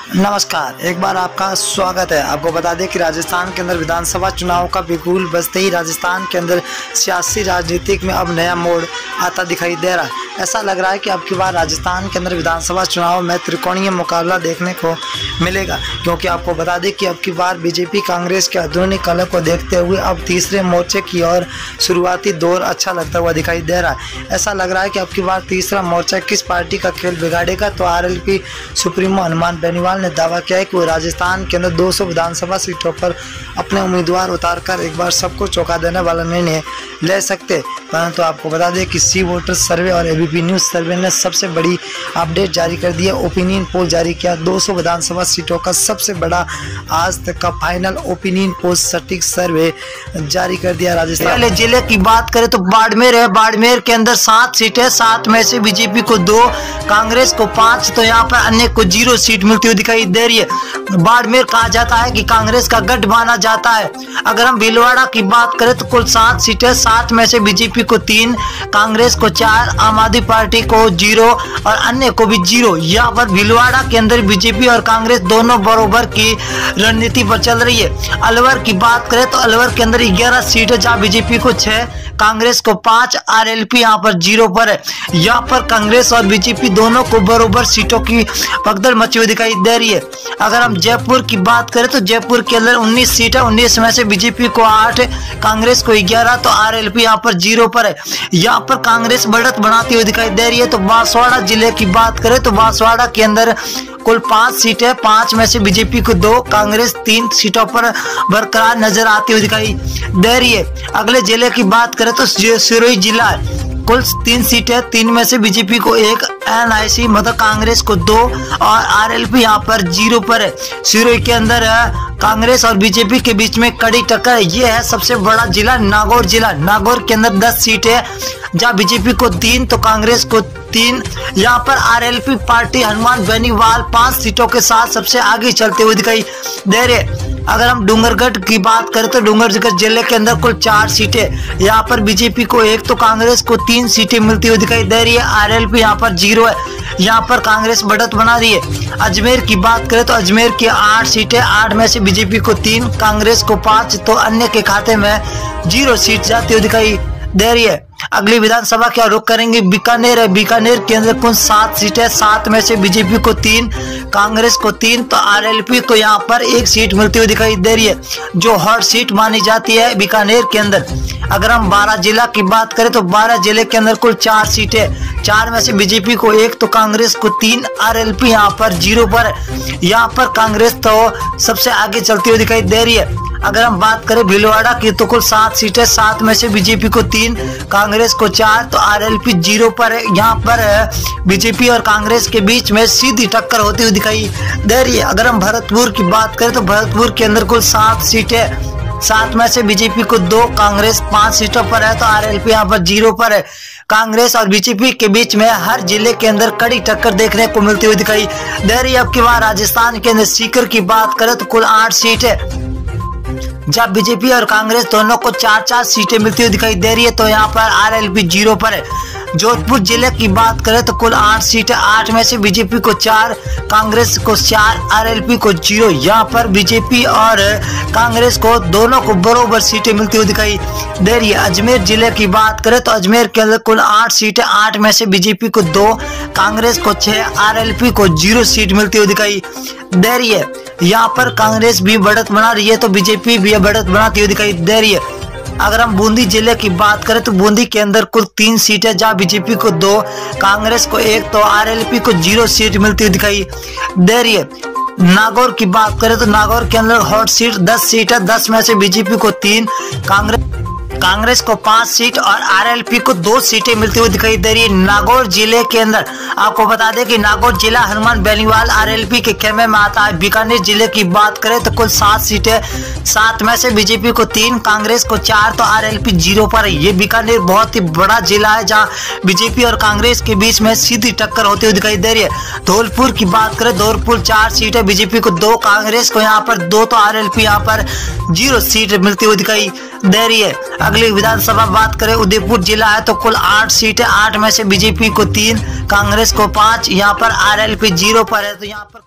नमस्कार, एक बार आपका स्वागत है। आपको बता दें कि राजस्थान के अंदर विधानसभा चुनाव का बिगुल बजते ही राजस्थान के अंदर सियासी राजनीतिक में अब नया मोड़ आता दिखाई दे रहा है। ऐसा लग रहा है कि अब की बार राजस्थान के अंदर विधानसभा चुनाव में त्रिकोणीय मुकाबला देखने को मिलेगा, क्योंकि आपको बता दें कि अब की बार बीजेपी कांग्रेस के आधुनिक कलह को देखते हुए अब तीसरे मोर्चे की ओर शुरुआती दौर अच्छा लगता हुआ दिखाई दे रहा है। ऐसा लग रहा है कि अब की बार तीसरा मोर्चा किस पार्टी का खेल बिगाड़ेगा, तो आरएलपी सुप्रीमो हनुमान बेनीवाल ने दावा किया है कि वो राजस्थान के अंदर 200 विधानसभा सीटों पर अपने उम्मीदवार उतारकर एक बार सबको चौंका देने वाला निर्णय ले सकते। परंतु आपको बता दें कि सी वोटर सर्वे और एबीपी न्यूज़ सर्वे ने सबसे बड़ी अपडेट जारी कर दी है। ओपिनियन पोल जारी किया 200 विधानसभा सीटों का सबसे बड़ा आज तक का फाइनल ओपिनियन पोल सटीक सर्वे जारी कर दिया। राजस्थान जिले की बात करें तो बाड़मेर है। बाड़मेर के अंदर 7 सीटें, 7 में से बीजेपी को 2, कांग्रेस को 5, तो यहाँ पर अन्य को 0 सीट मिलती हुई दिखाई दे रही है। बाड़मेर कहा जाता है कि कांग्रेस का गढ़ माना जाता है। अगर हम भीलवाड़ा की बात करें तो कुल 7 सीटें, 7 में से बीजेपी को 3, कांग्रेस को 4, आम आदमी पार्टी को 0 और अन्य को भी 0। यहाँ पर भीलवाड़ा के अंदर बीजेपी और कांग्रेस दोनों बराबर की रणनीति पर चल रही है। अलवर की बात करें तो अलवर के अंदर 11 सीटें, जहाँ बीजेपी को 6, कांग्रेस को 5, आरएलपी यहाँ पर 0 पर है। यहाँ पर कांग्रेस और बीजेपी दोनों को बराबर सीटों की भगदड़ मची हुई दिखाई दे रही है। अगर हम जयपुर की बात करें तो जयपुर के अंदर 19 सीटें, 19 में से बीजेपी को 8, कांग्रेस को 11, तो आरएलपी यहाँ पर 0 पर है। यहाँ पर कांग्रेस बढ़त बनाती हुई दिखाई दे रही है। तो बांसवाड़ा जिले की बात करें तो बांसवाड़ा के अंदर कुल 5 सीटें, 5 में से बीजेपी को 2, कांग्रेस 3 सीटों पर बरकरार नजर आती हुई दिखाई दे रही है। अगले जिले की बात करें तो सिरोही जिला है। कुल 3 सीटें, 3 में से बीजेपी को 1, एनआईसी मतलब कांग्रेस को 2 और आरएलपी यहाँ पर 0 पर है। सिरोही के अंदर कांग्रेस और बीजेपी के बीच में कड़ी टक्कर है। ये है सबसे बड़ा जिला नागौर जिला। नागौर के अंदर 10 सीटें, जहाँ बीजेपी को 3 तो कांग्रेस को 3। यहाँ पर आरएलपी पार्टी हनुमान बेनीवाल 5 सीटों के साथ सबसे आगे चलते हुए दिखाई दे रहे। अगर हम डूंगरगढ़ की बात करें तो डूंगरगढ़ जिले के अंदर कुल 4 सीटें, यहाँ पर बीजेपी को 1 तो कांग्रेस को 3 सीटें मिलती हुई दिखाई दे रही है। आरएलपी यहाँ पर 0 है। यहाँ पर कांग्रेस बढ़त बना रही है। अजमेर की बात करें तो अजमेर की 8 सीटें, 8 में से बीजेपी को 3, कांग्रेस को 5, तो अन्य के खाते में 0 सीट जाती हुई दिखाई दे रही है। अगली विधानसभा क्या रुख करेंगे, बीकानेर है। बीकानेर के अंदर कुल 7 सीटें, 7 में से बीजेपी को 3, कांग्रेस को 3, तो आरएलपी को यहाँ पर 1 सीट मिलती हुई दिखाई दे रही है, जो हॉट सीट मानी जाती है बीकानेर के अंदर। अगर हम 12 जिला की बात करें तो 12 जिले के अंदर कुल 4 सीटें, 4 में से बीजेपी को 1 तो कांग्रेस को 3, आरएलपी यहाँ पर 0 पर है। यहाँ पर कांग्रेस तो सबसे आगे चलती हुई दिखाई दे रही है। अगर हम बात करें भीलवाड़ा की तो कुल 7 सीटें, 7 में से बीजेपी को 3, कांग्रेस को 4, तो आरएलपी 0 पर है। यहाँ पर बीजेपी और कांग्रेस के बीच में सीधी टक्कर होती हुई दिखाई दे रही है। अगर हम भरतपुर की बात करें तो भरतपुर के अंदर कुल 7 सीटें, 7 में से बीजेपी को 2, कांग्रेस 5 सीटों पर है, तो आरएलपी यहाँ पर 0 पर है। कांग्रेस और बीजेपी के बीच में हर जिले के अंदर कड़ी टक्कर देखने को मिलती हुई दिखाई दे रही है। अब की बार राजस्थान के अंदर सीकर की बात करें तो कुल 8 सीटें, जब बीजेपी और कांग्रेस दोनों को 4-4 सीटें मिलती हुई दिखाई दे रही है, तो यहाँ पर आरएलपी 0 पर है। जोधपुर जिले की बात करें तो कुल 8 सीटें, 8 में से बीजेपी को 4, कांग्रेस को 4, आरएलपी को 0। यहाँ पर बीजेपी और कांग्रेस को दोनों को बराबर सीटें मिलती हुई दिखाई दे रही है। अजमेर जिले की बात करें तो अजमेर के अंदर कुल 8 सीटें, 8 में से बीजेपी को 2, कांग्रेस को 6, आरएलपी को 0 सीट मिलती हुई दिखाई दे रही है। यहाँ पर कांग्रेस भी बढ़त बना रही है तो बीजेपी भी बढ़त बनाती हुई दिखाई दे रही है। अगर हम बूंदी जिले की बात करें तो बूंदी के अंदर कुल 3 सीटें, जहाँ बीजेपी को 2, कांग्रेस को 1, तो आरएलपी को 0 सीट मिलती हुई दिखाई दे रही है। नागौर की बात करें तो नागौर के अंदर हॉट सीट 10 सीट है, 10 में से बीजेपी को 3, कांग्रेस को 5 सीट और आरएलपी को 2 सीटें मिलती हुई दिखाई दे रही है। नागौर जिले के अंदर आपको बता दें कि नागौर जिला हनुमान बेनीवाल आरएलपी के खेमे में आता है। बीकानेर जिले की बात करें तो कुल 7 सीटें, 7 में से बीजेपी को 3, कांग्रेस को 4, तो आरएलपी 0 पर है। ये बीकानेर बहुत ही बड़ा जिला है, जहाँ बीजेपी और कांग्रेस के बीच में सीधी टक्कर होती हुई दिखाई दे रही है। धौलपुर की बात करें, धौलपुर 4 सीटें, बीजेपी को 2, कांग्रेस को यहाँ पर 2, तो आरएलपी यहाँ पर 0 सीट मिलती हुई दिखाई दे रही है। अगली विधानसभा बात करें उदयपुर जिला है तो कुल 8 सीटें, 8 में से बीजेपी को 3, कांग्रेस को 5, यहाँ पर आरएलपी 0 पर है। तो यहाँ पर